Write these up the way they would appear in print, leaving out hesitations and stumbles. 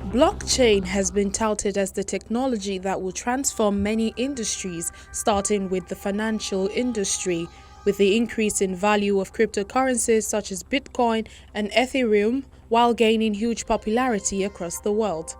Blockchain has been touted as the technology that will transform many industries, starting with the financial industry. With the increase in value of cryptocurrencies such as Bitcoin and Ethereum, while gaining huge popularity across the world.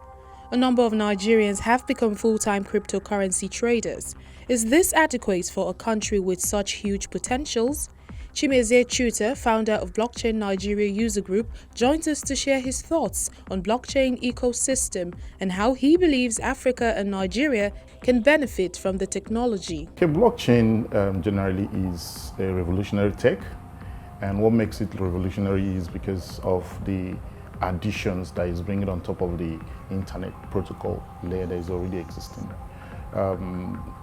A number of Nigerians have become full-time cryptocurrency traders. Is this adequate for a country with such huge potentials? Chimezie Chuta, founder of Blockchain Nigeria User Group, joins us to share his thoughts on blockchain ecosystem and how he believes Africa and Nigeria can benefit from the technology. Okay, blockchain generally is a revolutionary tech, and what makes it revolutionary is because of the additions that is bringing on top of the internet protocol layer that is already existing.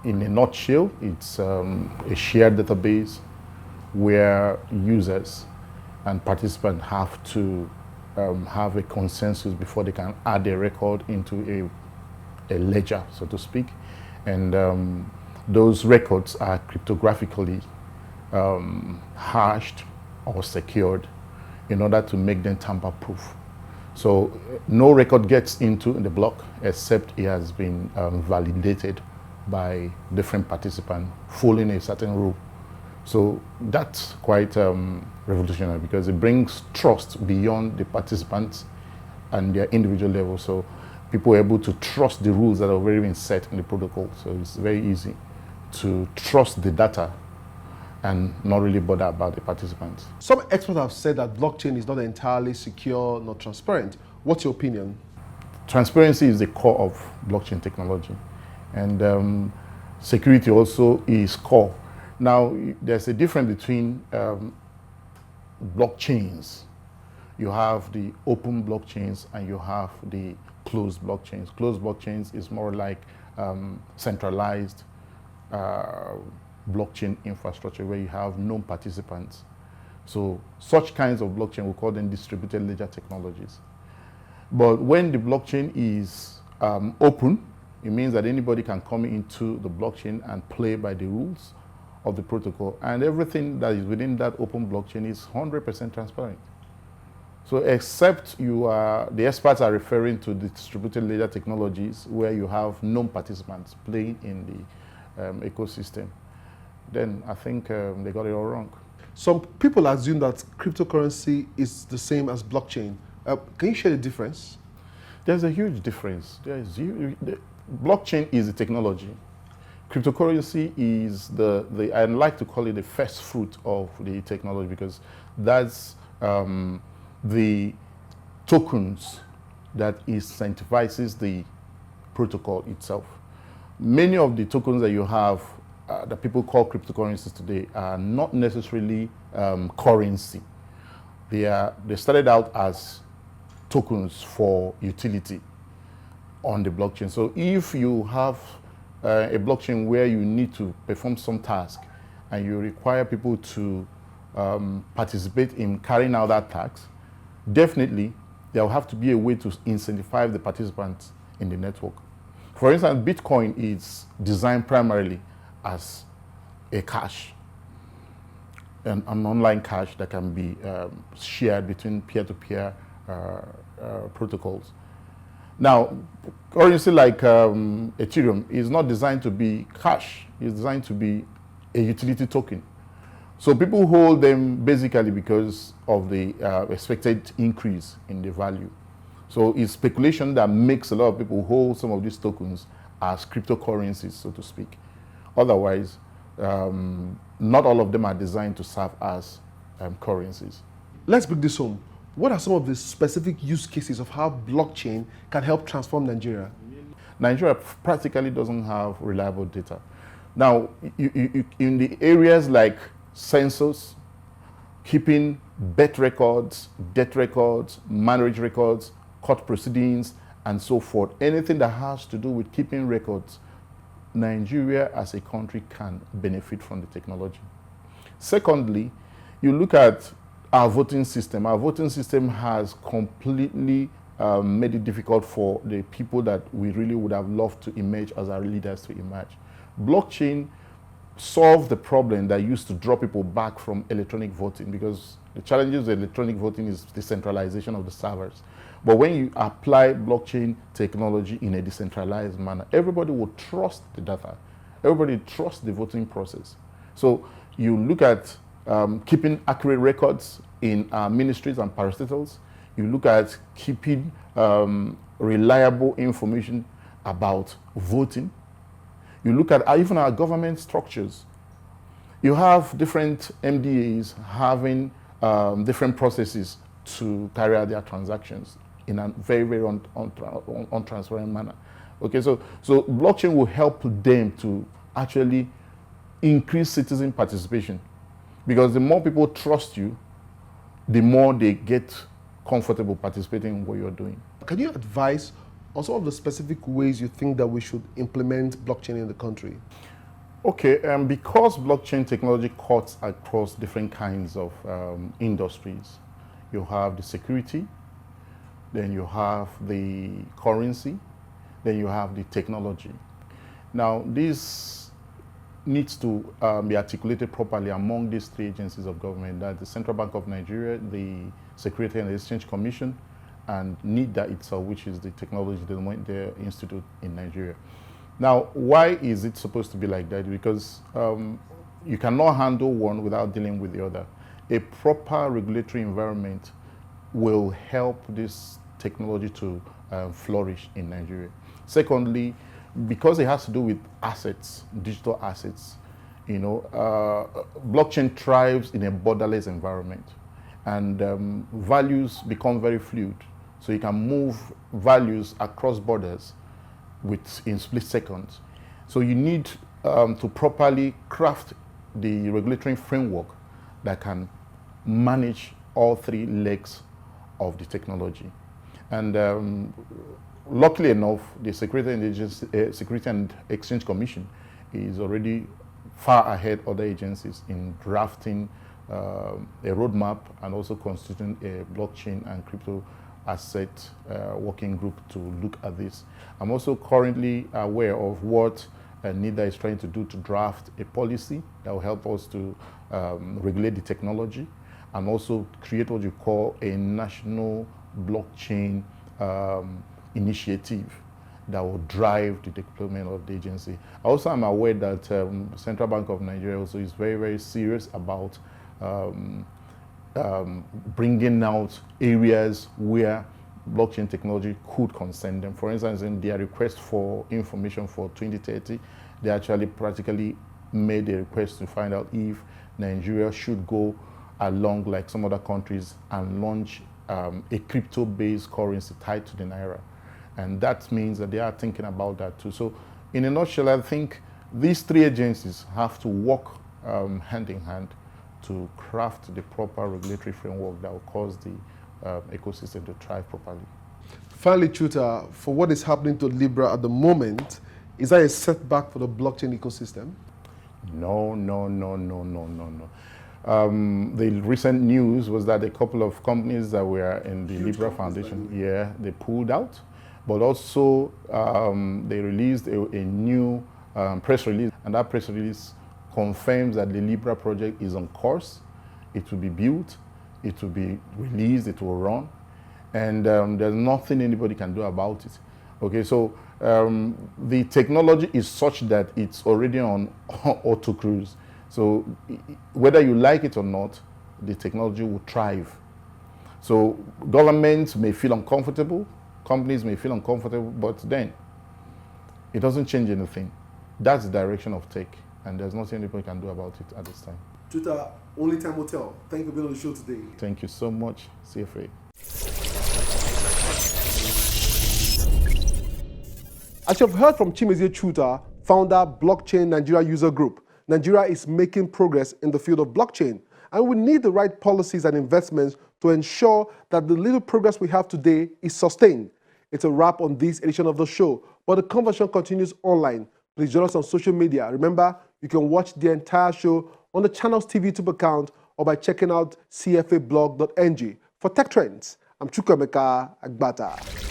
In a nutshell, it's a shared database where users and participants have to have a consensus before they can add a record into a ledger, so to speak. And those records are cryptographically hashed or secured in order to make them tamper-proof. So no record gets into the block except it has been validated by different participants following a certain rule. So that's quite revolutionary because it brings trust beyond the participants and their individual level. So people are able to trust the rules that have already been set in the protocol. So it's very easy to trust the data and not really bother about the participants. Some experts have said that blockchain is not entirely secure nor transparent. What's your opinion? Transparency is the core of blockchain technology, and security also is core. Now, there's a difference between blockchains. You have the open blockchains and you have the closed blockchains. Closed blockchains is more like centralized blockchain infrastructure where you have known participants. So such kinds of blockchain, we call them distributed ledger technologies. But when the blockchain is open, it means that anybody can come into the blockchain and play by the rules of the protocol, and everything that is within that open blockchain is 100% transparent. So except the experts are referring to the distributed ledger technologies where you have known participants playing in the ecosystem, then I think they got it all wrong. Some people assume that cryptocurrency is the same as blockchain. Can you share the difference? There's a huge difference. Blockchain is the technology. Cryptocurrency is I like to call it the first fruit of the technology because that's the tokens that incentivizes the protocol itself. Many of the tokens that you have that people call cryptocurrencies today are not necessarily currency. They started out as tokens for utility on the blockchain. So if you have a blockchain where you need to perform some task and you require people to participate in carrying out that task, definitely there will have to be a way to incentivize the participants in the network. For instance, Bitcoin is designed primarily as a cash, an online cash that can be shared between peer-to-peer protocols. Now, currency like Ethereum is not designed to be cash. It's designed to be a utility token. So people hold them basically because of the expected increase in the value. So it's speculation that makes a lot of people hold some of these tokens as cryptocurrencies, so to speak. Otherwise, not all of them are designed to serve as currencies. Let's break this home. What are some of the specific use cases of how blockchain can help transform Nigeria? Nigeria practically doesn't have reliable data. Now, in the areas like census, keeping birth records, death records, marriage records, court proceedings, and so forth, anything that has to do with keeping records, Nigeria as a country can benefit from the technology. Secondly, you look at our voting system. Our voting system has completely made it difficult for the people that we really would have loved to emerge as our leaders to emerge. Blockchain solve the problem that used to draw people back from electronic voting, because the challenges with electronic voting is the centralization of the servers. But when you apply blockchain technology in a decentralized manner, everybody will trust the data. Everybody trusts the voting process. So you look at keeping accurate records in ministries and parastatals. You look at keeping reliable information about voting. You look at even our government structures. You have different MDAs having different processes to carry out their transactions in a very, very untransparent manner. Okay, so blockchain will help them to actually increase citizen participation, because the more people trust you, the more they get comfortable participating in what you're doing. Can you advise on some of the specific ways you think that we should implement blockchain in the country? Okay, because blockchain technology cuts across different kinds of industries. You have the security, then you have the currency, then you have the technology. Now, this needs to be articulated properly among these three agencies of government: that's the Central Bank of Nigeria, the Security and Exchange Commission, and NIDA itself, which is the technology the institute in Nigeria. Now, why is it supposed to be like that? Because you cannot handle one without dealing with the other. A proper regulatory environment will help this technology to flourish in Nigeria. Secondly, because it has to do with assets, digital assets, you know, blockchain thrives in a borderless environment, and values become very fluid. So you can move values across borders in split seconds. So you need to properly craft the regulatory framework that can manage all three legs of the technology. And luckily enough, the Security and Exchange Commission is already far ahead of other agencies in drafting a roadmap and also constituting a blockchain and crypto asset working group to look at this. I'm also currently aware of what NIDA is trying to do to draft a policy that will help us to regulate the technology and also create what you call a national blockchain initiative that will drive the deployment of the agency. Also, I'm aware that Central Bank of Nigeria also is very, very serious about bringing out areas where blockchain technology could concern them. For instance, in their request for information for 2030, they actually practically made a request to find out if Nigeria should go along like some other countries and launch a crypto-based currency tied to the Naira. And that means that they are thinking about that too. So in a nutshell, I think these three agencies have to work hand in hand to craft the proper regulatory framework that will cause the ecosystem to thrive properly. Finally, Chuta, for what is happening to Libera at the moment, is that a setback for the blockchain ecosystem? No. The recent news was that a couple of companies that were in the Libera Foundation, they pulled out, but also they released a new press release, and that press release confirms that the Libera project is on course. It will be built, it will be released, it will run, and there's nothing anybody can do about it. Okay, so the technology is such that it's already on auto cruise. So whether you like it or not, the technology will thrive. So governments may feel uncomfortable, companies may feel uncomfortable, but then it doesn't change anything. That's the direction of tech, and there's nothing anybody can do about it at this time. Chuta, only time will tell. Thank you for being on the show today. Thank you so much, CFA. As you have heard from Chimezie Chuta, founder, Blockchain Nigeria User Group, Nigeria is making progress in the field of blockchain, and we need the right policies and investments to ensure that the little progress we have today is sustained. It's a wrap on this edition of the show, but the conversation continues online. Please join us on social media. Remember, you can watch the entire show on the channel's TV YouTube account or by checking out cfablog.ng. For Tech Trends, I'm Chukwuemeka Agbata.